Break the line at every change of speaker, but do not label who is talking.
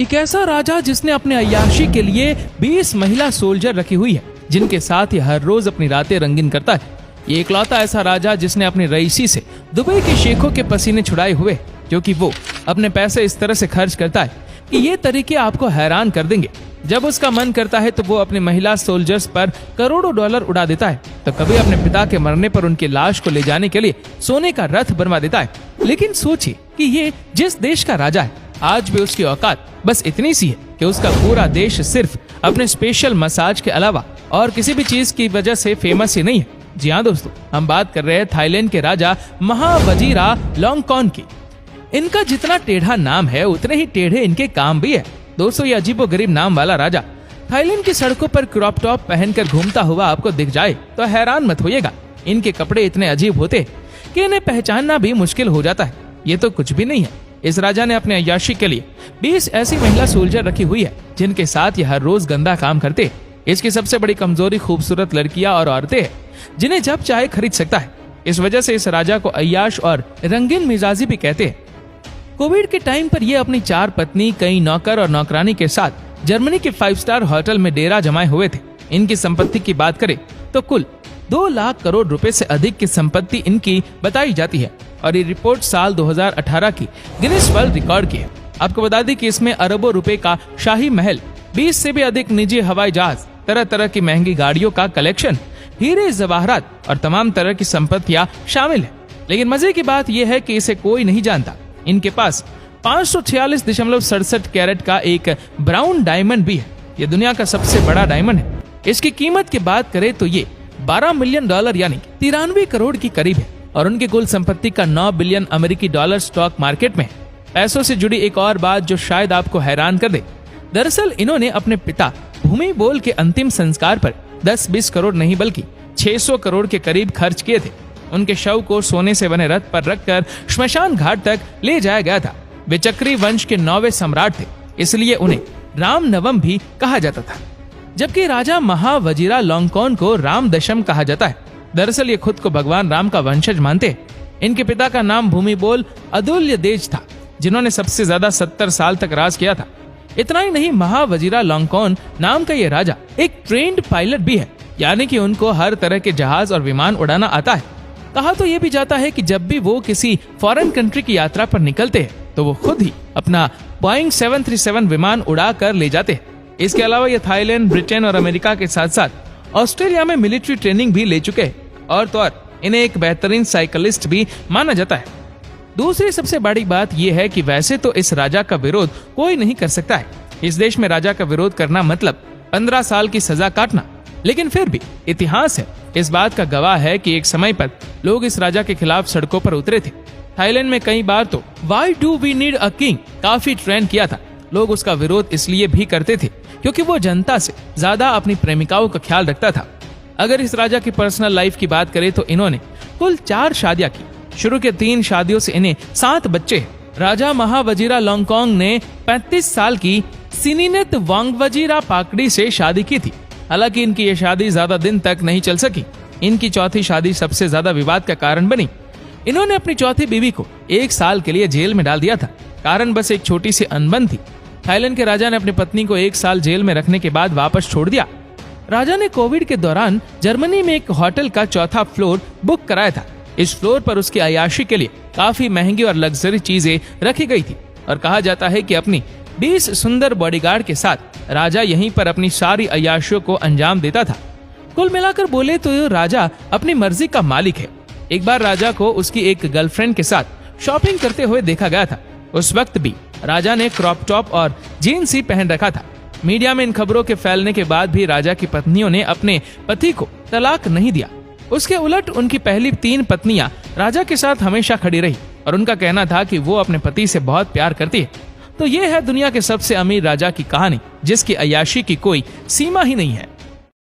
एक ऐसा राजा जिसने अपने अय्याशी के लिए 20 महिला सोल्जर रखी हुई है, जिनके साथ ये हर रोज अपनी रातें रंगीन करता है। ये इकलौता ऐसा राजा जिसने अपनी रईसी से दुबई के शेखों के पसीने छुड़ाए हुए, क्योंकि वो अपने पैसे इस तरह से खर्च करता है कि ये तरीके आपको हैरान कर देंगे। जब उसका मन करता है तो वो अपनी महिला सोल्जर्स पर करोड़ों डॉलर उड़ा देता है, तो कभी अपने पिता के मरने पर उनकी लाश को ले जाने के लिए सोने का रथ बनवा देता है। लेकिन सोचिए कि ये जिस देश का राजा है, आज भी उसकी औकात बस इतनी सी है कि उसका पूरा देश सिर्फ अपने स्पेशल मसाज के अलावा और किसी भी चीज की वजह से फेमस ही नहीं है। जी हाँ दोस्तों, हम बात कर रहे हैं थाईलैंड के राजा महावजीरा लोंगकोर्न की। इनका जितना टेढ़ा नाम है उतने ही टेढ़े इनके काम भी है। दोस्तों, ये अजीबोगरीब नाम वाला राजा थाईलैंड की सड़कों पर क्रॉप टॉप पहनकर घूमता हुआ आपको दिख जाए तो हैरान मत होइएगा। इनके कपड़े इतने अजीब होते कि इन्हें पहचानना भी मुश्किल हो जाता है। ये तो कुछ भी नहीं है, इस राजा ने अपने अय्याशी के लिए 20 ऐसी महिला सोल्जर रखी हुई है, जिनके साथ ये हर रोज गंदा काम करते हैं। इसकी सबसे बड़ी कमजोरी खूबसूरत लड़कियां और औरतें हैं, जिन्हें जब चाहे खरीद सकता है। इस वजह से इस राजा को अय्याश और रंगीन मिजाजी भी कहते हैं। कोविड के टाइम पर ये अपनी 4 पत्नी, कई नौकर और नौकरानी के साथ जर्मनी के 5 स्टार होटल में डेरा जमाए हुए थे। इनकी संपत्ति की बात करें तो कुल 2 लाख करोड़ रुपए से अधिक की संपत्ति इनकी बताई जाती है, और ये रिपोर्ट साल 2018 की गिनीज वर्ल्ड रिकॉर्ड की है। आपको बता दें कि इसमें अरबों रुपए का शाही महल, 20 से भी अधिक निजी हवाई जहाज, तरह तरह की महंगी गाड़ियों का कलेक्शन, हीरे जवाहरात और तमाम तरह की संपत्तियां शामिल है। लेकिन मजे की बात यह है कि इसे कोई नहीं जानता। इनके पास 546.67 कैरेट का एक ब्राउन डायमंड भी है। ये दुनिया का सबसे बड़ा डायमंड है। इसकी कीमत की बात करें तो ये $12 मिलियन यानी 93 करोड़ की करीब है, और उनकी कुल संपत्ति का 9 बिलियन अमेरिकी डॉलर स्टॉक मार्केट में है। पैसों से जुड़ी एक और बात जो शायद आपको हैरान कर दे, दरअसल इन्होंने अपने पिता भूमिबोल के अंतिम संस्कार पर 10-20 करोड़ नहीं बल्कि 600 करोड़ के करीब खर्च किए थे। उनके शव को सोने से बने रथ पर रखकर श्मशान घाट तक ले जाया गया था। वे चक्री वंश के 9वें सम्राट थे, इसलिए उन्हें रामनवम भी कहा जाता था, जबकि राजा महावजीरा लोंगकोर्न को राम दशम कहा जाता है। दरअसल ये खुद को भगवान राम का वंशज मानते हैं। इनके पिता का नाम भूमिबोल अदुल्यदेज था, जिन्होंने सबसे ज्यादा 70 साल तक राज किया था। इतना ही नहीं, महावजीरा लोंगकोर्न नाम का ये राजा एक ट्रेंड पायलट भी है, यानी कि उनको हर तरह के जहाज और विमान उड़ाना आता है। कहा तो ये भी जाता है कि जब भी वो किसी फॉरेन कंट्री की यात्रा पर निकलते हैं तो वो खुद ही अपना बोइंग 737 विमान उड़ा कर ले जाते हैं। इसके अलावा ये थाईलैंड, ब्रिटेन और अमेरिका के साथ साथ ऑस्ट्रेलिया में मिलिट्री ट्रेनिंग भी ले चुके हैं, और तो और इन्हें एक बेहतरीन साइकिलिस्ट भी माना जाता है। दूसरी सबसे बड़ी बात यह है कि वैसे तो इस राजा का विरोध कोई नहीं कर सकता है। इस देश में राजा का विरोध करना मतलब 15 साल की सजा काटना, लेकिन फिर भी इतिहास है इस बात का गवाह है कि एक समय पर लोग इस राजा के खिलाफ सड़कों पर उतरे थे। थाईलैंड में कई बार तो Why do we need a king काफी ट्रेंड किया था। लोग उसका विरोध इसलिए भी करते थे क्योंकि वो जनता से ज्यादा अपनी प्रेमिकाओं का ख्याल रखता था। अगर इस राजा की पर्सनल लाइफ की बात करें तो इन्होंने कुल 4 शादियां की। शुरू के 3 शादियों से इन्हें 7 बच्चे हैं। राजा महावजीरा लोंगकोर्न ने 35 साल की सिनिनेत वांगवजीरा पाकड़ी से शादी की थी। हालांकि इनकी ये शादी ज्यादा दिन तक नहीं चल सकी। इनकी चौथी शादी सबसे ज्यादा विवाद का कारण बनी। इन्होंने अपनी चौथी बीवी को 1 साल के लिए जेल में डाल दिया था। कारण बस एक छोटी सी अनबन थी। थाईलैंड के राजा ने अपनी पत्नी को 1 साल जेल में रखने के बाद वापस छोड़ दिया। राजा ने कोविड के दौरान जर्मनी में एक होटल का 4था फ्लोर बुक कराया था। इस फ्लोर पर उसकी अय्याशी के लिए काफी महंगी और लग्जरी चीजें रखी गई थी, और कहा जाता है कि अपनी 20 सुंदर बॉडीगार्ड के साथ राजा यहीं पर अपनी सारी अय्याशियों को अंजाम देता था। कुल मिलाकर बोले तो ये राजा अपनी मर्जी का मालिक है। एक बार राजा को उसकी एक गर्लफ्रेंड के साथ शॉपिंग करते हुए देखा गया था। उस वक्त भी राजा ने क्रॉप टॉप और जीन्स ही पहन रखा था। मीडिया में इन खबरों के फैलने के बाद भी राजा की पत्नियों ने अपने पति को तलाक नहीं दिया। उसके उलट उनकी पहली 3 पत्नियां राजा के साथ हमेशा खड़ी रही, और उनका कहना था कि वो अपने पति से बहुत प्यार करती है। तो ये है दुनिया के सबसे अमीर राजा की कहानी, जिसकी अय्याशी की कोई सीमा ही नहीं है।